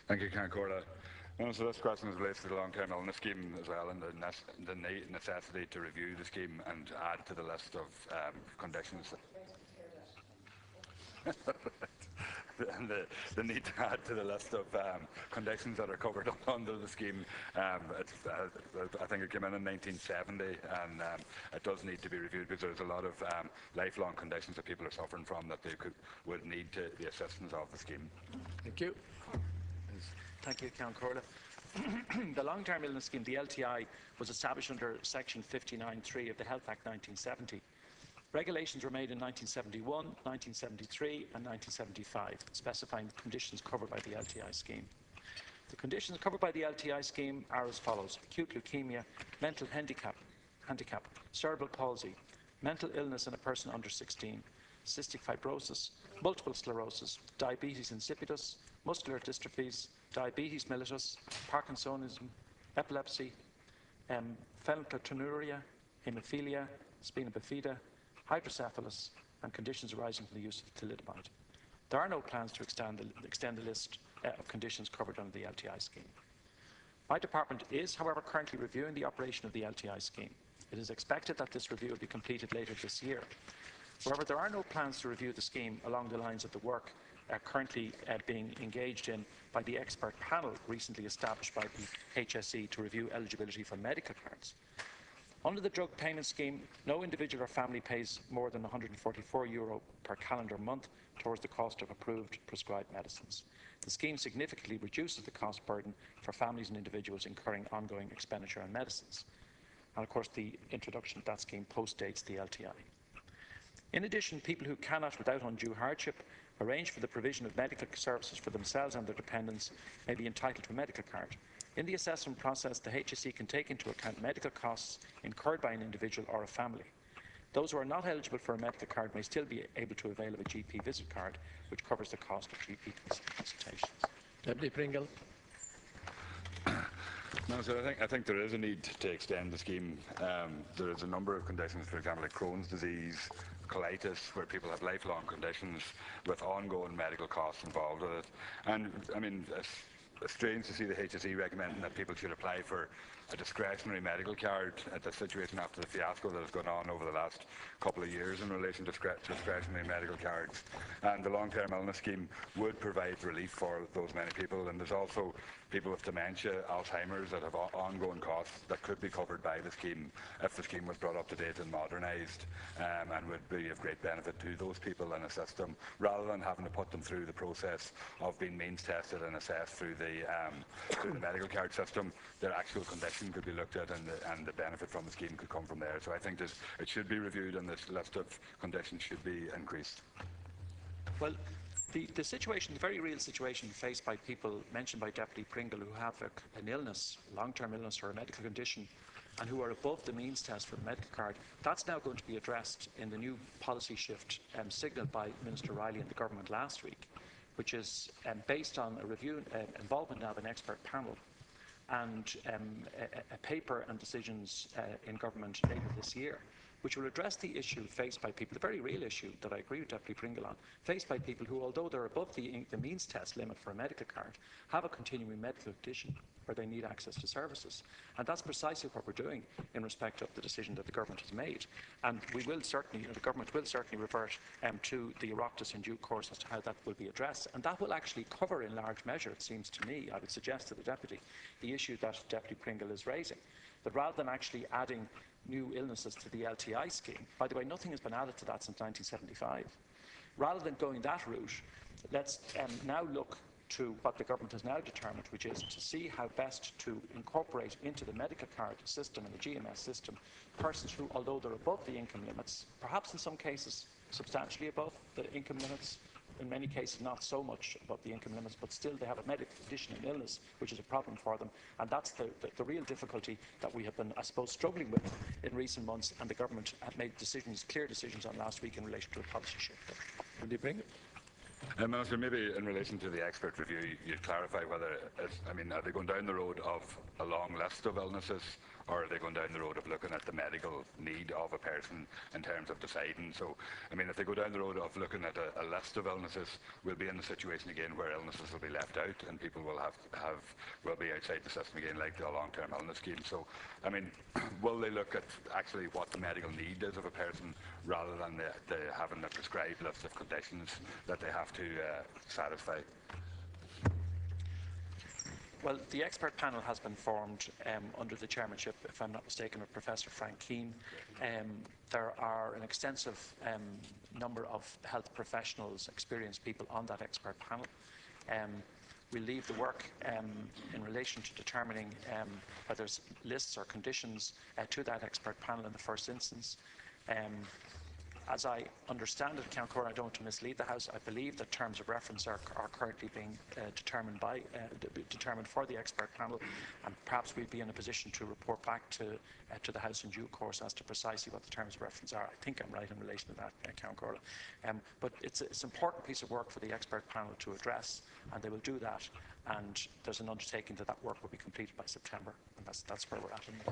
Thank you, Concorda. So this question is related to the long-term illness scheme as well, and the necessity to review the scheme and add to the list of conditions. And the need to add to the list of conditions that are covered under the scheme. I think it came in 1970, and it does need to be reviewed because there's a lot of lifelong conditions that people are suffering from that they would need the assistance of the scheme. Thank you. Thank you, Count Corley. The long-term illness scheme, the LTI, was established under Section 59.3 of the Health Act 1970. Regulations were made in 1971, 1973 and 1975, specifying the conditions covered by the LTI scheme. The conditions covered by the LTI scheme are as follows: acute leukemia, mental handicap, cerebral palsy, mental illness in a person under 16, cystic fibrosis, multiple sclerosis, diabetes insipidus, muscular dystrophies, diabetes mellitus, Parkinsonism, epilepsy, phenylketonuria, hemophilia, spina bifida, hydrocephalus, and conditions arising from the use of thalidomide. There are no plans to extend the list of conditions covered under the LTI scheme. My department is, however, currently reviewing the operation of the LTI scheme. It is expected that this review will be completed later this year. However, there are no plans to review the scheme along the lines of the work currently being engaged in by the expert panel recently established by the HSE to review eligibility for medical cards. Under the drug payment scheme, no individual or family pays more than €144 per calendar month towards the cost of approved prescribed medicines. The scheme significantly reduces the cost burden for families and individuals incurring ongoing expenditure on medicines. And of course, the introduction of that scheme postdates the LTI. In addition, people who cannot, without undue hardship, arrange for the provision of medical services for themselves and their dependents may be entitled to a medical card. In the assessment process, the HSE can take into account medical costs incurred by an individual or a family. Those who are not eligible for a medical card may still be able to avail of a GP visit card, which covers the cost of GP consultations. Deputy Pringle. No, so I think there is a need to extend the scheme. There is a number of conditions, for example, like Crohn's disease, colitis, where people have lifelong conditions with ongoing medical costs involved with it. And I mean, it's strange to see the HSE recommending that people should apply for a discretionary medical card at the situation after the fiasco that has gone on over the last couple of years in relation to discretionary medical cards. And the long-term illness scheme would provide relief for those many people. And there's also people with dementia, Alzheimer's, that have ongoing costs that could be covered by the scheme if the scheme was brought up to date and modernised, and would be of great benefit to those people and assist them, rather than having to put them through the process of being means tested and assessed through the medical card system. Their actual condition could be looked at, and the benefit from the scheme could come from there. So I think it should be reviewed, and this list of conditions should be increased. Well, the situation, the very real situation faced by people mentioned by Deputy Pringle who have an illness, long-term illness or a medical condition, and who are above the means test for the medical card, that's now going to be addressed in the new policy shift signalled by Minister Riley and the government last week, which is based on a review, involvement now of an expert panel, and a paper and decisions in government later this year, which will address the issue faced by people, the very real issue that I agree with Deputy Pringle on, faced by people who, although they're above the means test limit for a medical card, have a continuing medical condition where they need access to services. And that's precisely what we're doing in respect of the decision that the government has made. And we will certainly, the government will certainly revert to the Oireachtas in due course as to how that will be addressed. And that will actually cover in large measure, it seems to me, I would suggest to the Deputy, the issue that Deputy Pringle is raising. That rather than actually adding new illnesses to the LTI scheme, by the way, nothing has been added to that since 1975. Rather than going that route, let's now look to what the government has now determined, which is to see how best to incorporate into the medical card system and the GMS system persons who, although they're above the income limits, perhaps in some cases substantially above the income limits, in many cases not so much above the income limits, but still they have a medical condition and illness which is a problem for them. And that's the real difficulty that we have been, I suppose, struggling with in recent months, and the government had made decisions, clear decisions on last week in relation to a policy shift. Will you bring it? Minister, maybe in relation to the expert review, you'd clarify whether, are they going down the road of a long list of illnesses, or are they going down the road of looking at the medical need of a person in terms of deciding? So, I mean, if they go down the road of looking at a list of illnesses, we'll be in the situation again where illnesses will be left out and people will will be outside the system again, like the long-term illness scheme. So, I mean, will they look at actually what the medical need is of a person rather than the having a prescribed list of conditions that they have to satisfy? Well, the expert panel has been formed under the chairmanship, if I'm not mistaken, of Professor Frank Keane. There are an extensive number of health professionals, experienced people on that expert panel. We'll leave the work in relation to determining whether there's lists or conditions to that expert panel in the first instance. As I understand it, Count Corr, I don't want to mislead the House, I believe that terms of reference are currently being determined for the expert panel, and perhaps we'll be in a position to report back to the House in due course as to precisely what the terms of reference are. I think I'm right in relation to that, Count Corr. But it's an important piece of work for the expert panel to address, and they will do that, and there's an undertaking that work will be completed by September, and that's where we're at in relation.